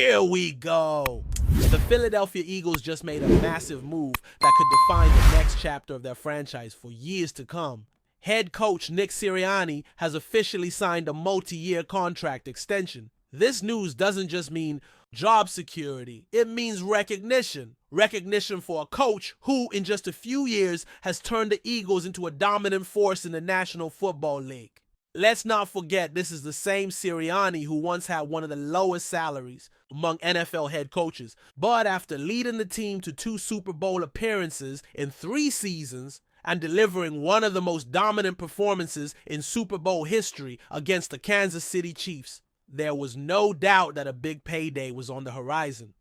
Here we go. The Philadelphia Eagles just made a massive move that could define the next chapter of their franchise for years to come. Head coach Nick Sirianni has officially signed a multi-year contract extension. This news doesn't just mean job security, it means recognition. Recognition for a coach who, in just a few years, has turned the Eagles into a dominant force in the National Football League. Let's not forget, this is the same Sirianni who once had one of the lowest salaries among NFL head coaches. But after leading the team to 2 Super Bowl appearances in 3 seasons and delivering one of the most dominant performances in Super Bowl history against the Kansas City Chiefs, there was no doubt that a big payday was on the horizon.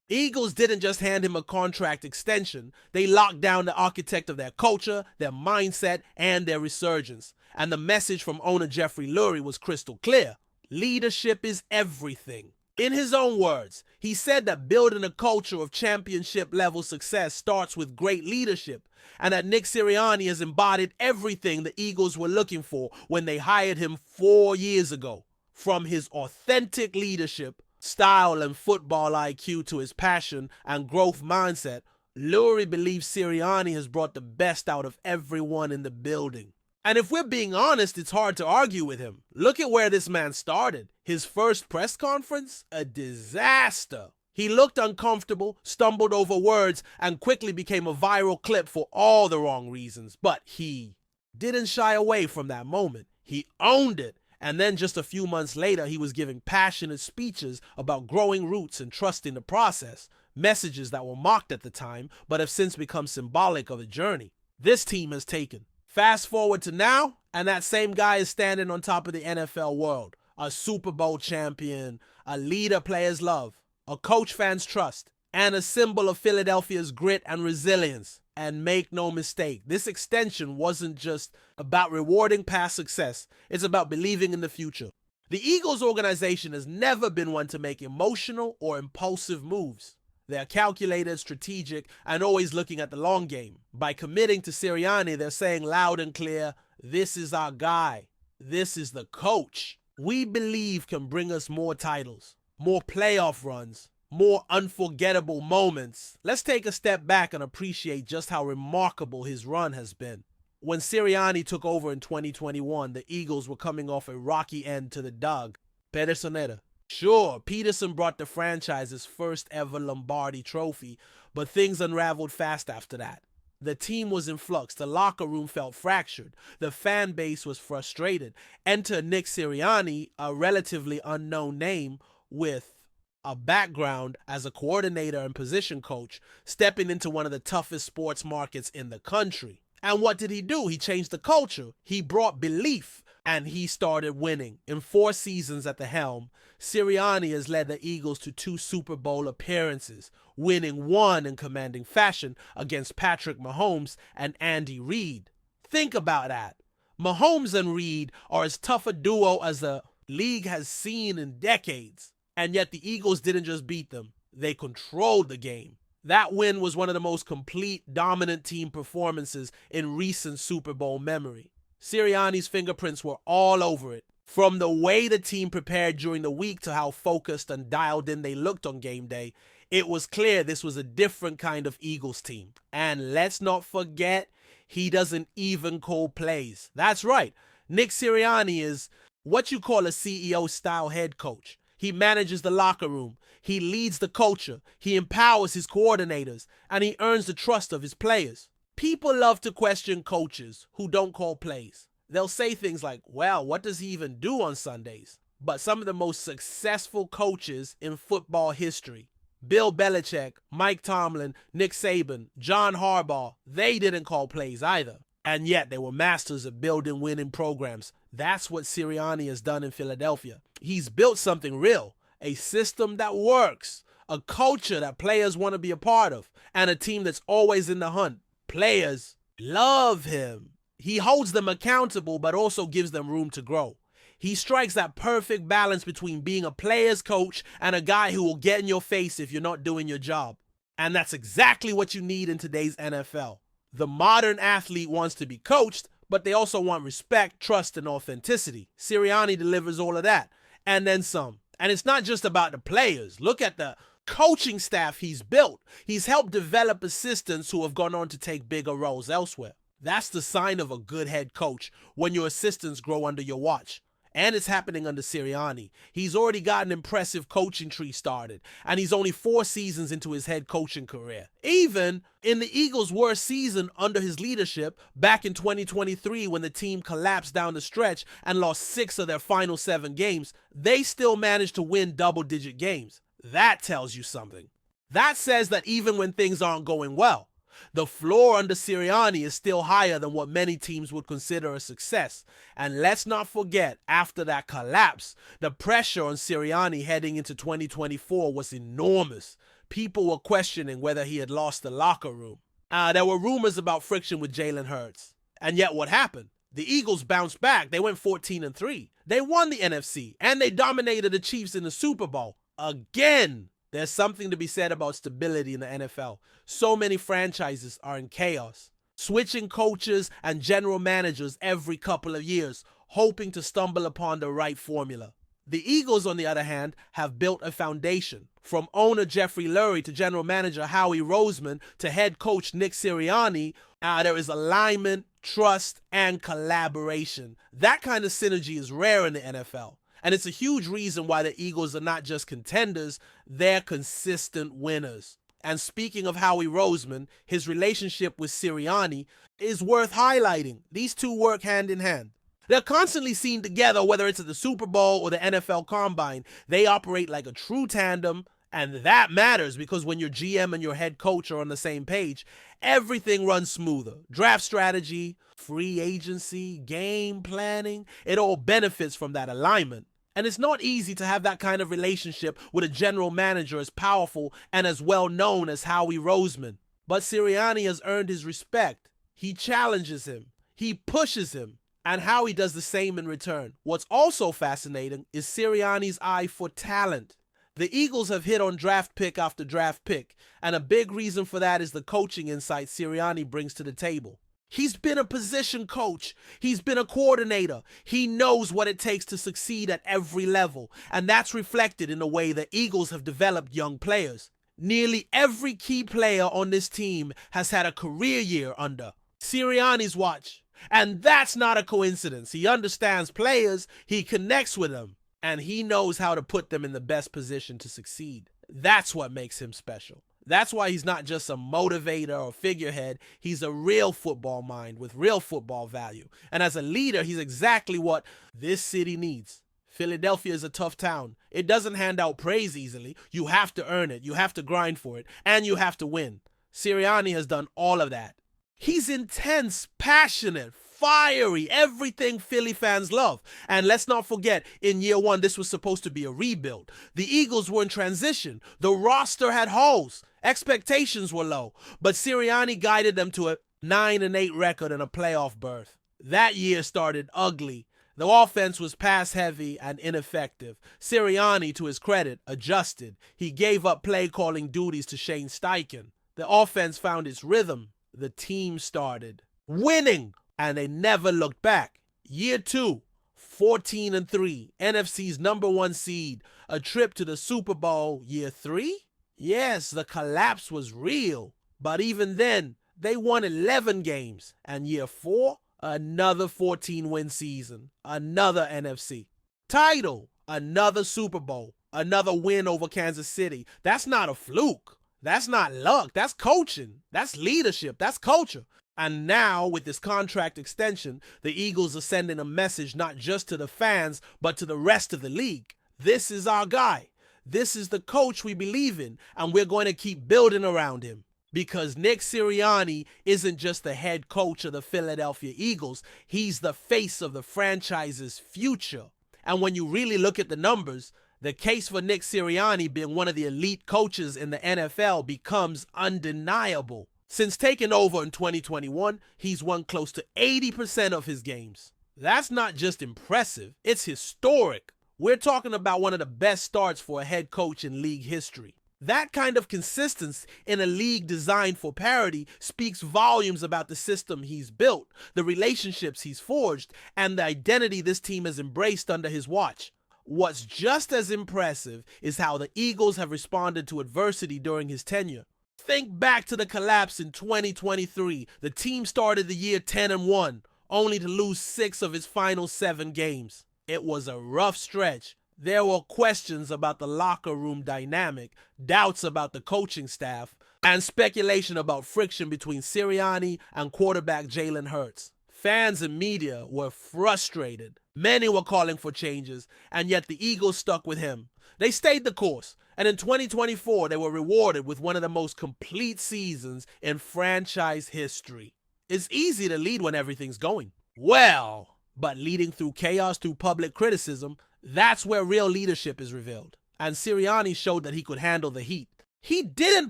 Eagles didn't just hand him a contract extension, they locked down the architect of their culture, their mindset, and their resurgence. And the message from owner Jeffrey Lurie was crystal clear. Leadership is everything. In his own words, he said that building a culture of championship-level success starts with great leadership, and that Nick Sirianni has embodied everything the Eagles were looking for when they hired him 4 years ago. From his authentic leadership, style, and football IQ to his passion and growth mindset, Lurie believes Sirianni has brought the best out of everyone in the building. And if we're being honest, it's hard to argue with him. Look at where this man started. His first press conference? A disaster. He looked uncomfortable, stumbled over words, and quickly became a viral clip for all the wrong reasons. But he didn't shy away from that moment. He owned it. And then just a few months later, he was giving passionate speeches about growing roots and trusting the process. Messages that were mocked at the time, but have since become symbolic of the journey this team has taken. Fast forward to now, and that same guy is standing on top of the NFL world. A Super Bowl champion, a leader players love, a coach fans trust, and a symbol of Philadelphia's grit and resilience. And make no mistake, this extension wasn't just about rewarding past success, it's about believing in the future. The Eagles organization has never been one to make emotional or impulsive moves. They're calculated, strategic, and always looking at the long game. By committing to Sirianni, they're saying loud and clear, this is our guy. This is the coach we believe can bring us more titles, more playoff runs, more unforgettable moments. Let's take a step back and appreciate just how remarkable his run has been. When Sirianni took over in 2021, the Eagles were coming off a rocky end to the Doug Pederson. Sure, Peterson brought the franchise's first ever Lombardi trophy, but things unraveled fast after that. The team was in flux, the locker room felt fractured, the fan base was frustrated. Enter Nick Sirianni, a relatively unknown name with a background as a coordinator and position coach, stepping into one of the toughest sports markets in the country. And what did he do? He changed the culture. He brought belief, and he started winning. In 4 seasons at the helm, Sirianni has led the Eagles to 2 Super Bowl appearances, winning 1 in commanding fashion against Patrick Mahomes and Andy Reid. Think about that. Mahomes and Reid are as tough a duo as the league has seen in decades. And yet the Eagles didn't just beat them, they controlled the game. That win was one of the most complete, dominant team performances in recent Super Bowl memory. Sirianni's fingerprints were all over it. From the way the team prepared during the week to how focused and dialed in they looked on game day, it was clear this was a different kind of Eagles team. And let's not forget, he doesn't even call plays. That's right, Nick Sirianni is what you call a CEO-style head coach. He manages the locker room, he leads the culture, he empowers his coordinators, and he earns the trust of his players. People love to question coaches who don't call plays. They'll say things like, well, what does he even do on Sundays? But some of the most successful coaches in football history, Bill Belichick, Mike Tomlin, Nick Saban, John Harbaugh, they didn't call plays either. And yet they were masters of building winning programs. That's what Sirianni has done in Philadelphia. He's built something real, a system that works, a culture that players want to be a part of, and a team that's always in the hunt. Players love him. He holds them accountable, but also gives them room to grow. He strikes that perfect balance between being a player's coach and a guy who will get in your face if you're not doing your job. And that's exactly what you need in today's NFL. The modern athlete wants to be coached, but they also want respect, trust, and authenticity. Sirianni delivers all of that, and then some. And it's not just about the players. Look at the coaching staff he's built. He's helped develop assistants who have gone on to take bigger roles elsewhere. That's the sign of a good head coach, when your assistants grow under your watch. And it's happening under Sirianni. He's already got an impressive coaching tree started, and he's only 4 seasons into his head coaching career. Even in the Eagles' worst season under his leadership, back in 2023 when the team collapsed down the stretch and lost 6 of their final 7 games, they still managed to win double-digit games. That tells you something. That says that even when things aren't going well, the floor under Sirianni is still higher than what many teams would consider a success. And let's not forget, after that collapse, the pressure on Sirianni heading into 2024 was enormous. People were questioning whether he had lost the locker room. There were rumors about friction with Jalen Hurts. And yet what happened? The Eagles bounced back. They went 14-3. They won the NFC, and they dominated the Chiefs in the Super Bowl. Again, there's something to be said about stability in the NFL. So many franchises are in chaos, switching coaches and general managers every couple of years, hoping to stumble upon the right formula. The Eagles, on the other hand, have built a foundation. From owner Jeffrey Lurie to general manager Howie Roseman to head coach Nick Sirianni, there is alignment, trust, and collaboration. That kind of synergy is rare in the NFL. And it's a huge reason why the Eagles are not just contenders, they're consistent winners. And speaking of Howie Roseman, his relationship with Sirianni is worth highlighting. These two work hand in hand. They're constantly seen together, whether it's at the Super Bowl or the NFL Combine. They operate like a true tandem, and that matters because when your GM and your head coach are on the same page, everything runs smoother. Draft strategy, free agency, game planning, it all benefits from that alignment. And it's not easy to have that kind of relationship with a general manager as powerful and as well known as Howie Roseman. But Sirianni has earned his respect. He challenges him. He pushes him. And Howie does the same in return. What's also fascinating is Sirianni's eye for talent. The Eagles have hit on draft pick after draft pick, and a big reason for that is the coaching insight Sirianni brings to the table. He's been a position coach. He's been a coordinator. He knows what it takes to succeed at every level, and that's reflected in the way the Eagles have developed young players. Nearly every key player on this team has had a career year under Sirianni's watch, and that's not a coincidence. He understands players, he connects with them, and he knows how to put them in the best position to succeed. That's what makes him special. That's why he's not just a motivator or figurehead. He's a real football mind with real football value. And as a leader, he's exactly what this city needs. Philadelphia is a tough town. It doesn't hand out praise easily. You have to earn it. You have to grind for it. And you have to win. Sirianni has done all of that. He's intense, passionate, fiery, everything Philly fans love. And let's not forget, in year 1, this was supposed to be a rebuild. The Eagles were in transition. The roster had holes. Expectations were low. But Sirianni guided them to a 9-8 record and a playoff berth. That year started ugly. The offense was pass-heavy and ineffective. Sirianni, to his credit, adjusted. He gave up play-calling duties to Shane Steichen. The offense found its rhythm. The team started winning, and they never looked back. Year 2, 14-3, NFC's #1 seed, a trip to the Super Bowl. Year 3? Yes, the collapse was real, but even then, they won 11 games. And year 4, another 14-win season, another NFC title, another Super Bowl, another win over Kansas City. That's not a fluke. That's not luck. That's coaching. That's leadership. That's culture. And now, with this contract extension, the Eagles are sending a message not just to the fans, but to the rest of the league. This is our guy. This is the coach we believe in, and we're going to keep building around him. Because Nick Sirianni isn't just the head coach of the Philadelphia Eagles, he's the face of the franchise's future. And when you really look at the numbers, the case for Nick Sirianni being one of the elite coaches in the NFL becomes undeniable. Since taking over in 2021, he's won close to 80% of his games. That's not just impressive, it's historic. We're talking about one of the best starts for a head coach in league history. That kind of consistency in a league designed for parity speaks volumes about the system he's built, the relationships he's forged, and the identity this team has embraced under his watch. What's just as impressive is how the Eagles have responded to adversity during his tenure. Think back to the collapse in 2023. The team started the year 10-1, only to lose 6 of its final 7 games. It was a rough stretch. There were questions about the locker room dynamic, doubts about the coaching staff, and speculation about friction between Sirianni and quarterback Jalen Hurts. Fans and media were frustrated. Many were calling for changes, and yet the Eagles stuck with him. They stayed the course, and in 2024, they were rewarded with one of the most complete seasons in franchise history. It's easy to lead when everything's going well, but leading through chaos, through public criticism, that's where real leadership is revealed. And Sirianni showed that he could handle the heat. He didn't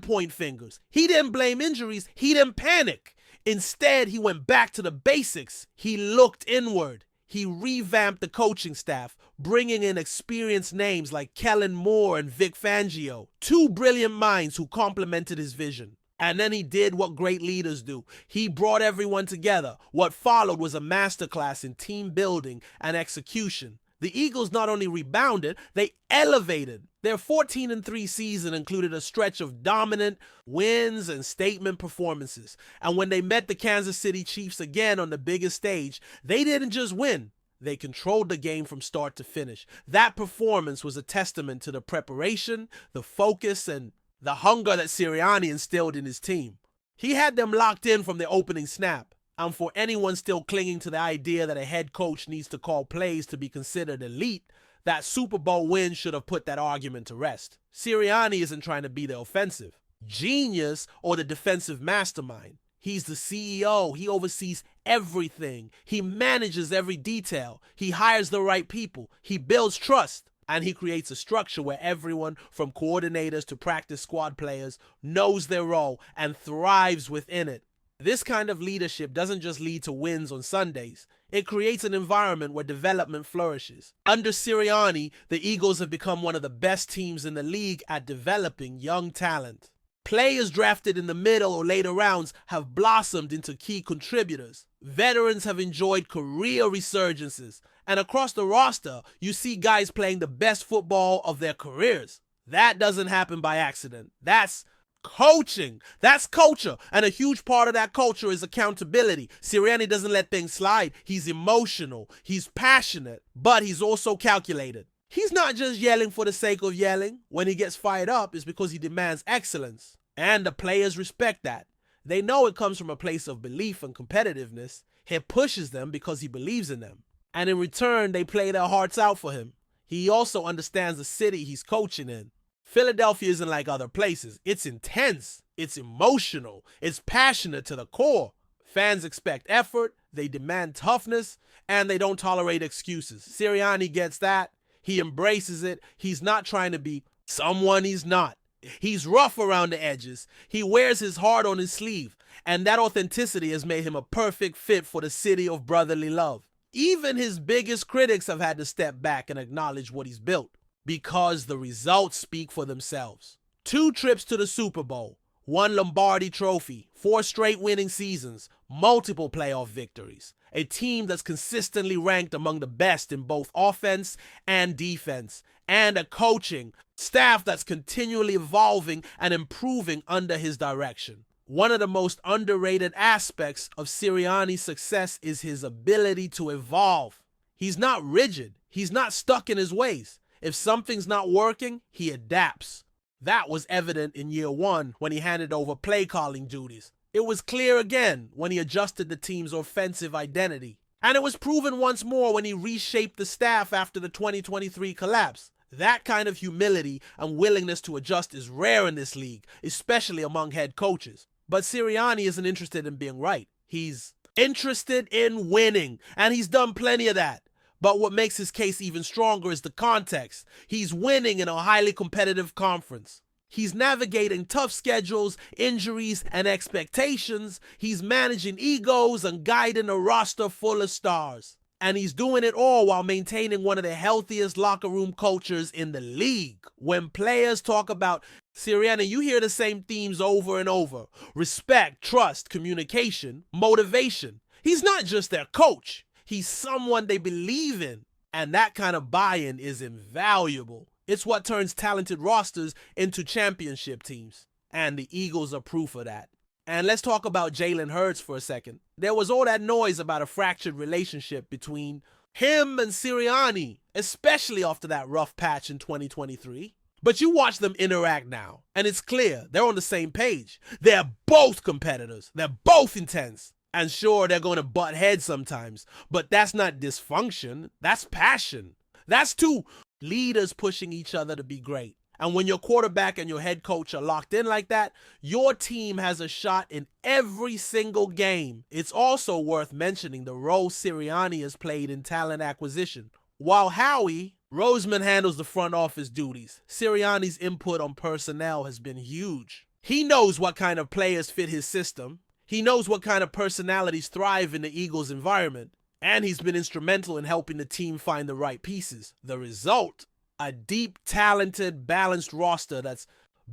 point fingers. He didn't blame injuries. He didn't panic. Instead, he went back to the basics. He looked inward. He revamped the coaching staff, bringing in experienced names like Kellen Moore and Vic Fangio, 2 brilliant minds who complemented his vision. And then he did what great leaders do. He brought everyone together. What followed was a masterclass in team building and execution. The Eagles not only rebounded, they elevated. Their 14-3 season included a stretch of dominant wins and statement performances. And when they met the Kansas City Chiefs again on the biggest stage, they didn't just win. They controlled the game from start to finish. That performance was a testament to the preparation, the focus, and the hunger that Sirianni instilled in his team. He had them locked in from the opening snap. And for anyone still clinging to the idea that a head coach needs to call plays to be considered elite, that Super Bowl win should have put that argument to rest. Sirianni isn't trying to be the offensive genius or the defensive mastermind. He's the CEO. He oversees everything. He manages every detail. He hires the right people. He builds trust. And he creates a structure where everyone, from coordinators to practice squad players, knows their role and thrives within it. This kind of leadership doesn't just lead to wins on Sundays. It creates an environment where development flourishes. Under Sirianni, the Eagles have become one of the best teams in the league at developing young talent. Players drafted in the middle or later rounds have blossomed into key contributors. Veterans have enjoyed career resurgences. And across the roster, you see guys playing the best football of their careers. That doesn't happen by accident. That's coaching. That's culture. And a huge part of that culture is accountability. Sirianni doesn't let things slide. He's emotional. He's passionate. But he's also calculated. He's not just yelling for the sake of yelling. When he gets fired up, it's because he demands excellence. And the players respect that. They know it comes from a place of belief and competitiveness. He pushes them because he believes in them. And in return, they play their hearts out for him. He also understands the city he's coaching in. Philadelphia isn't like other places. It's intense. It's emotional. It's passionate to the core. Fans expect effort. They demand toughness. And they don't tolerate excuses. Sirianni gets that. He embraces it. He's not trying to be someone he's not. He's rough around the edges. He wears his heart on his sleeve. And that authenticity has made him a perfect fit for the city of brotherly love. Even his biggest critics have had to step back and acknowledge what he's built. Because the results speak for themselves. 2 trips to the Super Bowl, 1 Lombardi trophy, 4 straight winning seasons, multiple playoff victories. A team that's consistently ranked among the best in both offense and defense. And a coaching staff that's continually evolving and improving under his direction. One of the most underrated aspects of Sirianni's success is his ability to evolve. He's not rigid. He's not stuck in his ways. If something's not working, he adapts. That was evident in year 1 when he handed over play calling duties. It was clear again when he adjusted the team's offensive identity. And it was proven once more when he reshaped the staff after the 2023 collapse. That kind of humility and willingness to adjust is rare in this league, especially among head coaches. But Sirianni isn't interested in being right. He's interested in winning, and he's done plenty of that. But what makes his case even stronger is the context. He's winning in a highly competitive conference. He's navigating tough schedules, injuries, and expectations. He's managing egos and guiding a roster full of stars. And he's doing it all while maintaining one of the healthiest locker room cultures in the league. When players talk about Sirianni, you hear the same themes over and over. Respect, trust, communication, motivation. He's not just their coach. He's someone they believe in. And that kind of buy-in is invaluable. It's what turns talented rosters into championship teams. And the Eagles are proof of that. And let's talk about Jalen Hurts for a second. There was all that noise about a fractured relationship between him and Sirianni, especially after that rough patch in 2023. But you watch them interact now, and it's clear they're on the same page. They're both competitors. They're both intense. And sure, they're going to butt heads sometimes, but that's not dysfunction. That's passion. That's two leaders pushing each other to be great. And when your quarterback and your head coach are locked in like that, your team has a shot in every single game. It's also worth mentioning the role Sirianni has played in talent acquisition. While Howie, Roseman handles the front office duties, Sirianni's input on personnel has been huge. He knows what kind of players fit his system. He knows what kind of personalities thrive in the Eagles' environment, and he's been instrumental in helping the team find the right pieces. The result? A deep, talented, balanced roster that's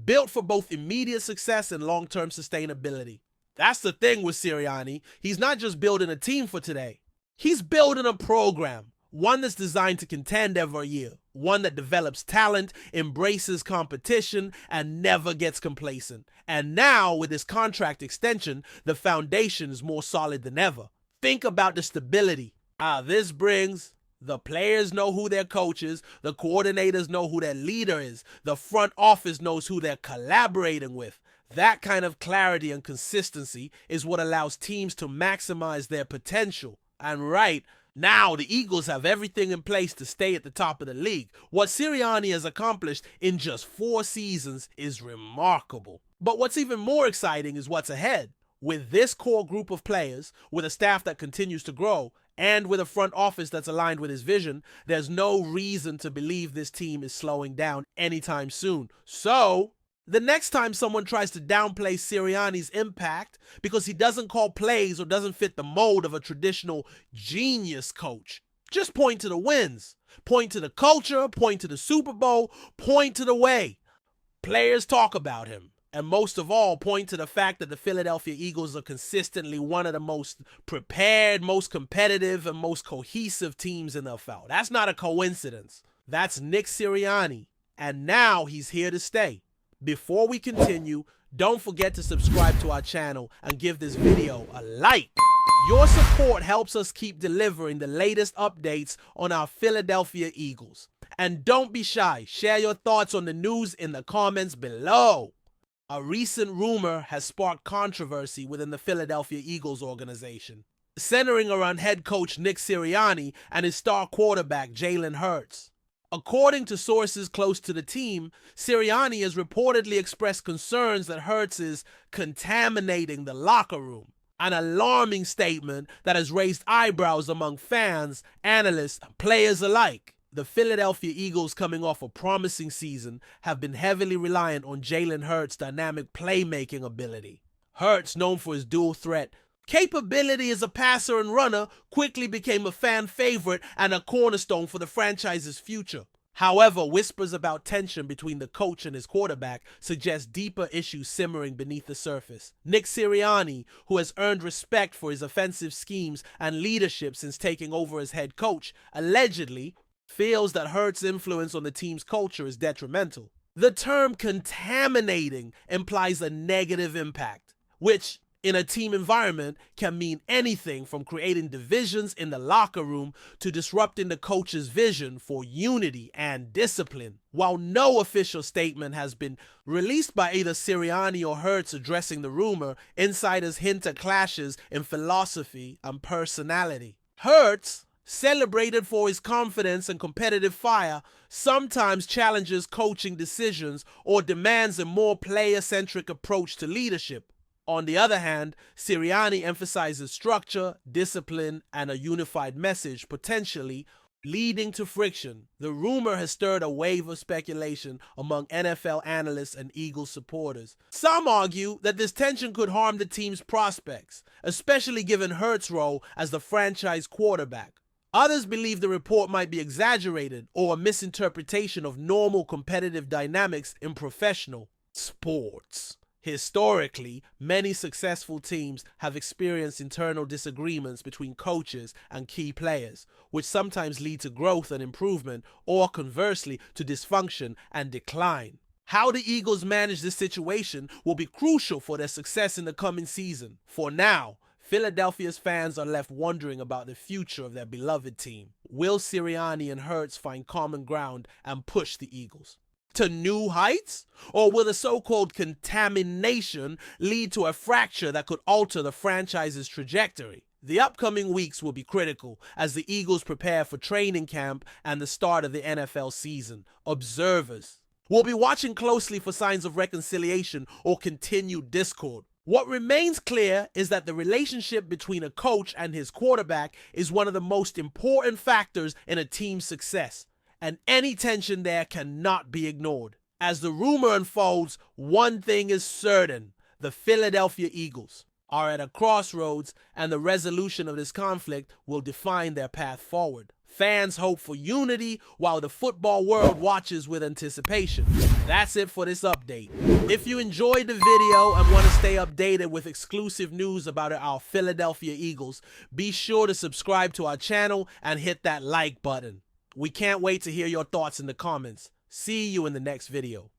built for both immediate success and long-term sustainability. That's the thing with Sirianni. He's not just building a team for today. He's building a program, one that's designed to contend every year, one that develops talent, embraces competition, and never gets complacent. And now, with this contract extension, the foundation is more solid than ever. Think about the stability this brings. The players know who their coach is, the coordinators know who their leader is, the front office knows who they're collaborating with. That kind of clarity and consistency is what allows teams to maximize their potential. And right now, the Eagles have everything in place to stay at the top of the league. What Sirianni has accomplished in just 4 seasons is remarkable. But what's even more exciting is what's ahead. With this core group of players, with a staff that continues to grow, and with a front office that's aligned with his vision, there's no reason to believe this team is slowing down anytime soon. So, the next time someone tries to downplay Sirianni's impact because he doesn't call plays or doesn't fit the mold of a traditional genius coach, just point to the wins. Point to the culture, point to the Super Bowl, point to the way players talk about him. And most of all, point to the fact that the Philadelphia Eagles are consistently one of the most prepared, most competitive, and most cohesive teams in the NFL. That's not a coincidence. That's Nick Sirianni. And now he's here to stay. Before we continue, don't forget to subscribe to our channel and give this video a like. Your support helps us keep delivering the latest updates on our Philadelphia Eagles. And don't be shy. Share your thoughts on the news in the comments below. A recent rumor has sparked controversy within the Philadelphia Eagles organization, centering around head coach Nick Sirianni and his star quarterback Jalen Hurts. According to sources close to the team, Sirianni has reportedly expressed concerns that Hurts is contaminating the locker room, an alarming statement that has raised eyebrows among fans, analysts, and players alike. The Philadelphia Eagles, coming off a promising season, have been heavily reliant on Jalen Hurts' dynamic playmaking ability. Hurts, known for his dual threat capability as a passer and runner, quickly became a fan favorite and a cornerstone for the franchise's future. However, whispers about tension between the coach and his quarterback suggest deeper issues simmering beneath the surface. Nick Sirianni, who has earned respect for his offensive schemes and leadership since taking over as head coach, allegedly feels that Hurts' influence on the team's culture is detrimental. The term contaminating implies a negative impact, which in a team environment can mean anything from creating divisions in the locker room to disrupting the coach's vision for unity and discipline. While no official statement has been released by either Sirianni or Hurts addressing the rumor, insiders hint at clashes in philosophy and personality. Hurts, celebrated for his confidence and competitive fire, sometimes challenges coaching decisions or demands a more player-centric approach to leadership. On the other hand, Sirianni emphasizes structure, discipline, and a unified message, potentially leading to friction. The rumor has stirred a wave of speculation among NFL analysts and Eagles supporters. Some argue that this tension could harm the team's prospects, especially given Hurts' role as the franchise quarterback. Others believe the report might be exaggerated or a misinterpretation of normal competitive dynamics in professional sports. Historically, many successful teams have experienced internal disagreements between coaches and key players, which sometimes lead to growth and improvement, or conversely, to dysfunction and decline. How the Eagles manage this situation will be crucial for their success in the coming season. For now, Philadelphia's fans are left wondering about the future of their beloved team. Will Sirianni and Hurts find common ground and push the Eagles to new heights? Or will the so-called contamination lead to a fracture that could alter the franchise's trajectory? The upcoming weeks will be critical as the Eagles prepare for training camp and the start of the NFL season. Observers will be watching closely for signs of reconciliation or continued discord. What remains clear is that the relationship between a coach and his quarterback is one of the most important factors in a team's success, and any tension there cannot be ignored. As the rumor unfolds, one thing is certain: the Philadelphia Eagles are at a crossroads, and the resolution of this conflict will define their path forward. Fans hope for unity while the football world watches with anticipation. That's it for this update. If you enjoyed the video and want to stay updated with exclusive news about our Philadelphia Eagles, be sure to subscribe to our channel and hit that like button. We can't wait to hear your thoughts in the comments. See you in the next video.